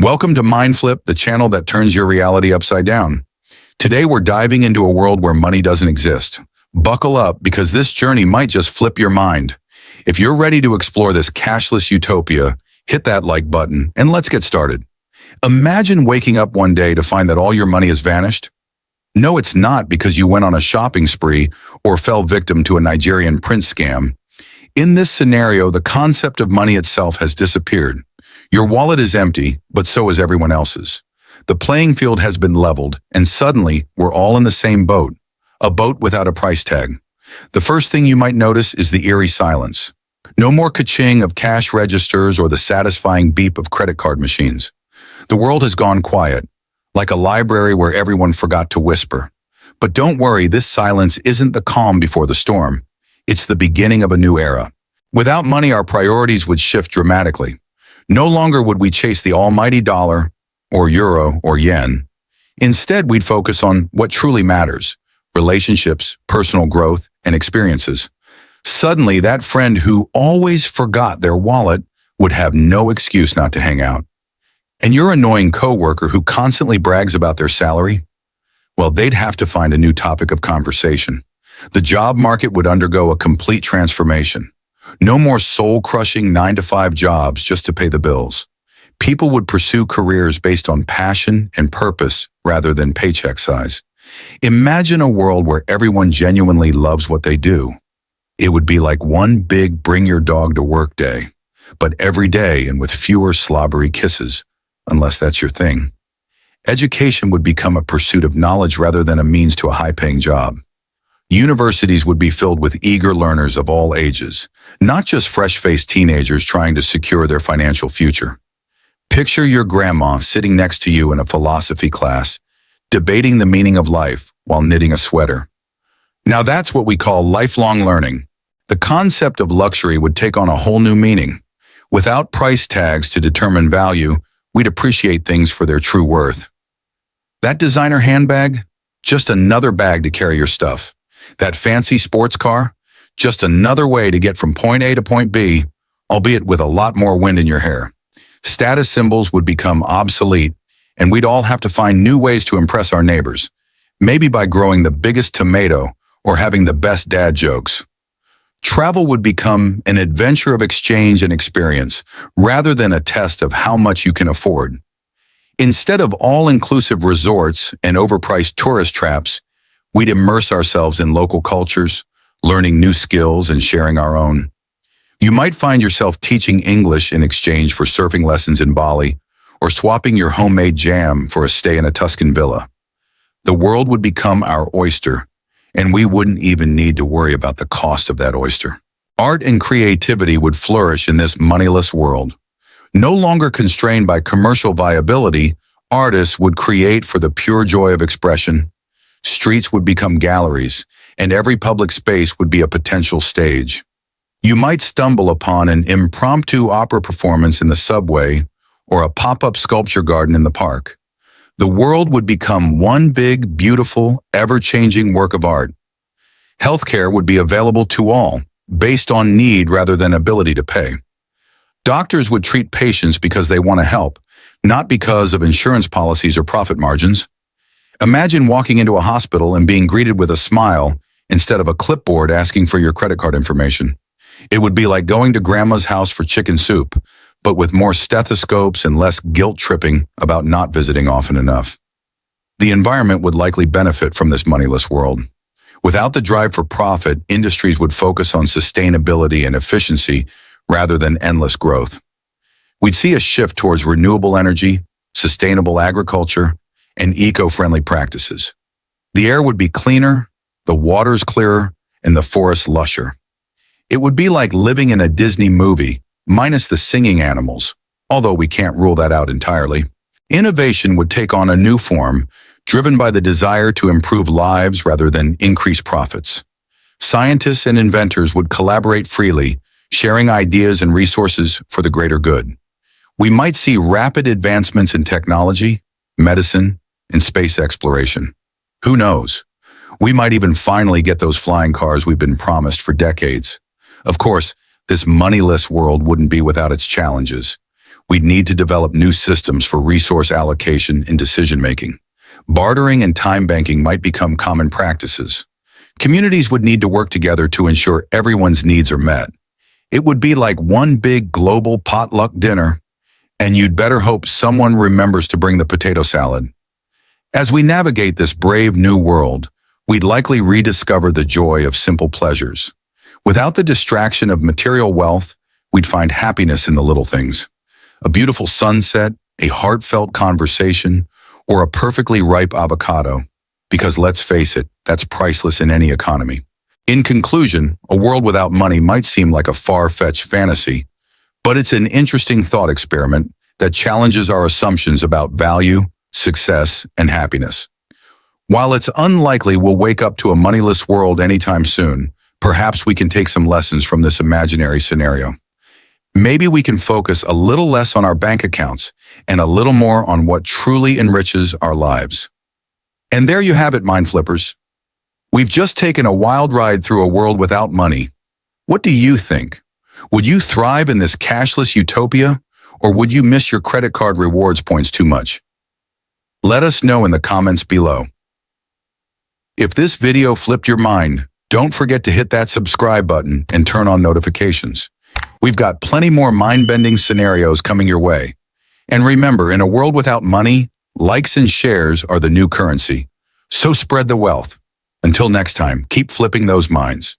Welcome to Mindflip, the channel that turns your reality upside down. Today we're diving into a world where money doesn't exist. Buckle up because this journey might just flip your mind. If you're ready to explore this cashless utopia, hit that like button and let's get started. Imagine waking up one day to find that all your money has vanished. No, it's not because you went on a shopping spree or fell victim to a Nigerian prince scam. In this scenario, the concept of money itself has disappeared. Your wallet is empty, but so is everyone else's. The playing field has been leveled, and suddenly we're all in the same boat, a boat without a price tag. The first thing you might notice is the eerie silence. No more ka-ching of cash registers or the satisfying beep of credit card machines. The world has gone quiet, like a library where everyone forgot to whisper. But don't worry, this silence isn't the calm before the storm. It's the beginning of a new era. Without money, our priorities would shift dramatically. No longer would we chase the almighty dollar, or euro, or yen. Instead, we'd focus on what truly matters: relationships, personal growth, and experiences. Suddenly, that friend who always forgot their wallet would have no excuse not to hang out. And your annoying coworker who constantly brags about their salary? Well, they'd have to find a new topic of conversation. The job market would undergo a complete transformation. No more soul-crushing 9-to-5 jobs just to pay the bills. People would pursue careers based on passion and purpose rather than paycheck size. Imagine a world where everyone genuinely loves what they do. It would be like one big bring-your-dog-to-work day, but every day and with fewer slobbery kisses, unless that's your thing. Education would become a pursuit of knowledge rather than a means to a high-paying job. Universities would be filled with eager learners of all ages, not just fresh-faced teenagers trying to secure their financial future. Picture your grandma sitting next to you in a philosophy class, debating the meaning of life while knitting a sweater. Now that's what we call lifelong learning. The concept of luxury would take on a whole new meaning. Without price tags to determine value, we'd appreciate things for their true worth. That designer handbag? Just another bag to carry your stuff. That fancy sports car? Just another way to get from point A to point B, albeit with a lot more wind in your hair. Status symbols would become obsolete, and we'd all have to find new ways to impress our neighbors, maybe by growing the biggest tomato or having the best dad jokes. Travel would become an adventure of exchange and experience, rather than a test of how much you can afford. Instead of all-inclusive resorts and overpriced tourist traps, we'd immerse ourselves in local cultures, learning new skills and sharing our own. You might find yourself teaching English in exchange for surfing lessons in Bali, or swapping your homemade jam for a stay in a Tuscan villa. The world would become our oyster, and we wouldn't even need to worry about the cost of that oyster. Art and creativity would flourish in this moneyless world. No longer constrained by commercial viability, artists would create for the pure joy of expression. Streets would become galleries, and every public space would be a potential stage. You might stumble upon an impromptu opera performance in the subway or a pop-up sculpture garden in the park. The world would become one big, beautiful, ever-changing work of art. Healthcare would be available to all, based on need rather than ability to pay. Doctors would treat patients because they want to help, not because of insurance policies or profit margins. Imagine walking into a hospital and being greeted with a smile instead of a clipboard asking for your credit card information. It would be like going to grandma's house for chicken soup, but with more stethoscopes and less guilt-tripping about not visiting often enough. The environment would likely benefit from this moneyless world. Without the drive for profit, industries would focus on sustainability and efficiency rather than endless growth. We'd see a shift towards renewable energy, sustainable agriculture, and eco-friendly practices. The air would be cleaner, the waters clearer, and the forests lusher. It would be like living in a Disney movie, minus the singing animals, although we can't rule that out entirely. Innovation would take on a new form, driven by the desire to improve lives rather than increase profits. Scientists and inventors would collaborate freely, sharing ideas and resources for the greater good. We might see rapid advancements in technology, medicine, and space exploration. Who knows? We might even finally get those flying cars we've been promised for decades. Of course, this moneyless world wouldn't be without its challenges. we'd need to develop new systems for resource allocation and decision-making. Bartering and time banking might become common practices. Communities would need to work together to ensure everyone's needs are met. It would be like one big global potluck dinner, and you'd better hope someone remembers to bring the potato salad. As we navigate this brave new world, we'd likely rediscover the joy of simple pleasures. Without the distraction of material wealth, we'd find happiness in the little things. A beautiful sunset, a heartfelt conversation, or a perfectly ripe avocado. Because let's face it, that's priceless in any economy. In conclusion, a world without money might seem like a far-fetched fantasy, but it's an interesting thought experiment that challenges our assumptions about value, success, and happiness. While it's unlikely we'll wake up to a moneyless world anytime soon, perhaps we can take some lessons from this imaginary scenario. Maybe we can focus a little less on our bank accounts and a little more on what truly enriches our lives. And there you have it, Mind Flippers. We've just taken a wild ride through a world without money. What do you think? Would you thrive in this cashless utopia, or would you miss your credit card rewards points too much? Let us know in the comments below. If this video flipped your mind, don't forget to hit that subscribe button and turn on notifications. We've got plenty more mind-bending scenarios coming your way. And remember, in a world without money, likes and shares are the new currency. So spread the wealth. Until next time, keep flipping those minds.